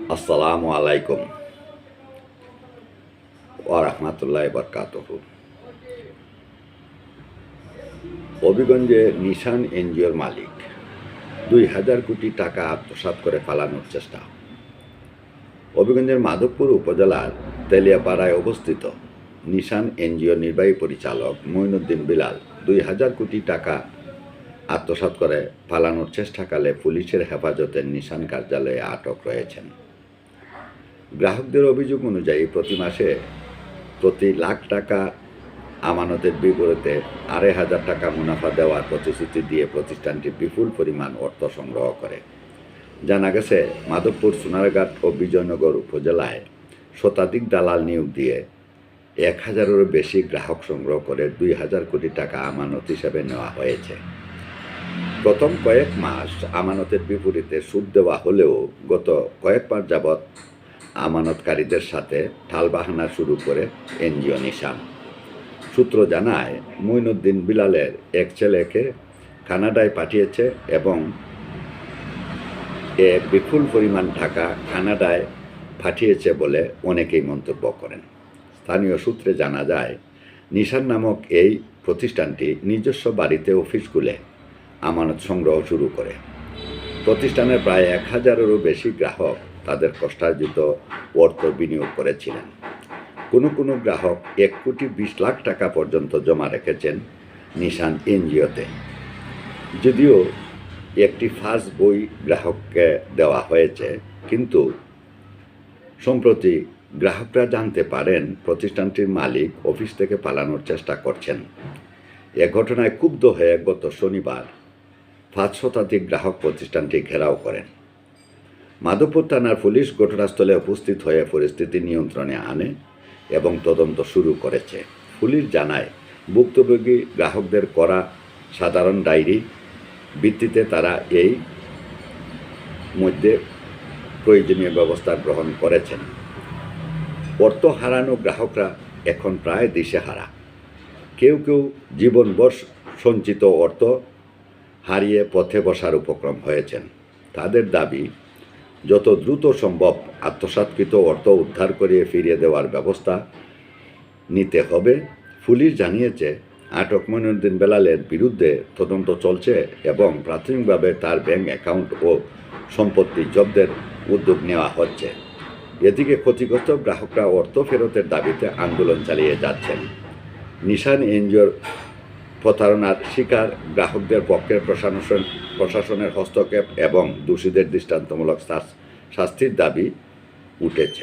আসসালামু আলাইকুম ওয়া রাহমাতুল্লাহি ওয়া বারাকাতুহু। হবিগঞ্জে নিশান এনজিওর মালিক ২,০০০ কোটি টাকা আত্মসাৎ করে পালানোর চেষ্টা। হবিগঞ্জের মাধবপুর উপজেলার তেলিয়াপাড়ায় অবস্থিত নিশান এনজিওর নির্বাহী পরিচালক মঈনুদ্দিন বিলাল ২,০০০ কোটি টাকা আত্মসাৎ করে পালানোর চেষ্টাকালে পুলিশের হেফাজতে নিশান কার্যালয়ে আটক রয়েছেন। গ্রাহকদের অভিযোগ অনুযায়ী প্রতি মাসে প্রতি লাখ টাকা আমানতের বিপরীতে ২,৫০০ টাকা মুনাফা দেওয়ার প্রতিশ্রুতি দিয়ে প্রতিষ্ঠানটি বিপুল পরিমাণ অর্থ সংগ্রহ করে। জানা গেছে, মাধবপুর, সোনারঘাট ও বিজয়নগর উপজেলায় শতাধিক দালাল নিয়োগ দিয়ে ১,০০০-এরও বেশি গ্রাহক সংগ্রহ করে ২,০০০ কোটি টাকা আমানত হিসেবে নেওয়া হয়েছে। প্রথম কয়েক মাস আমানতের বিপরীতে সুদ দেওয়া হলেও গত কয়েক মাস যাবৎ আমানতকারীদের সাথে টালবাহানা শুরু করে এনজিও নিশান। সূত্র জানায়, মঈনুদ্দিন বিলালের এক ছেলেকে কানাডায় পাঠিয়েছে এবং বিপুল পরিমাণ টাকা কানাডায় পাঠিয়েছে বলে অনেকেই মন্তব্য করেন। স্থানীয় সূত্রে জানা যায়, নিশান নামক এই প্রতিষ্ঠানটি নিজস্ব বাড়িতে অফিস খুলে আমানত সংগ্রহ শুরু করে। প্রতিষ্ঠানের প্রায় ১,০০০-এরও বেশি গ্রাহক তাদের কষ্টার্জিত অর্থ বিনিয়োগ করেছিলেন। কোনো গ্রাহক ১,২০,০০,০০০ টাকা পর্যন্ত জমা রেখেছেন নিশান এনজিওতে। যদিও একটি ফার্স্ট বই গ্রাহককে দেওয়া হয়েছে, কিন্তু সম্প্রতি গ্রাহকরা জানতে পারেন প্রতিষ্ঠানটির মালিক অফিস থেকে পালানোর চেষ্টা করছেন। এ ঘটনায় ক্ষুব্ধ হয়ে গত শনিবার ৫ শতাধিক গ্রাহক প্রতিষ্ঠানটি ঘেরাও করেন। মাধবপুর থানার পুলিশ ঘটনাস্থলে উপস্থিত হয়ে পরিস্থিতি নিয়ন্ত্রণে আনে এবং তদন্ত শুরু করেছে। পুলিশ জানায়, ভুক্তভোগী গ্রাহকদের করা সাধারণ ডায়েরি ভিত্তিতে তারা এই মধ্যে প্রয়োজনীয় ব্যবস্থা গ্রহণ করেছেন। অর্থ হারানো গ্রাহকরা এখন প্রায় দিশেহারা। কেউ জীবনভর সঞ্চিত অর্থ হারিয়ে পথে বসার উপক্রম হয়েছেন। তাদের দাবি, যত দ্রুত সম্ভব আত্মসাৎকৃত অর্থ উদ্ধার করে ফিরিয়ে দেওয়ার ব্যবস্থা নিতে হবে। পুলিশ জানিয়েছে, আটক মঈনুদ্দিন বেলালের বিরুদ্ধে তদন্ত চলছে এবং প্রাথমিকভাবে তার ব্যাংক অ্যাকাউন্ট ও সম্পত্তি জব্দের উদ্যোগ নেওয়া হচ্ছে। এদিকে ক্ষতিগ্রস্ত গ্রাহকরা অর্থ ফেরতের দাবিতে আন্দোলন চালিয়ে যাচ্ছেন। নিশান এনজিওর প্রতারণার শিকার গ্রাহকদের পক্ষে প্রশাসনের হস্তক্ষেপ এবং দোষীদের দৃষ্টান্তমূলক শাস্তির দাবি উঠেছে।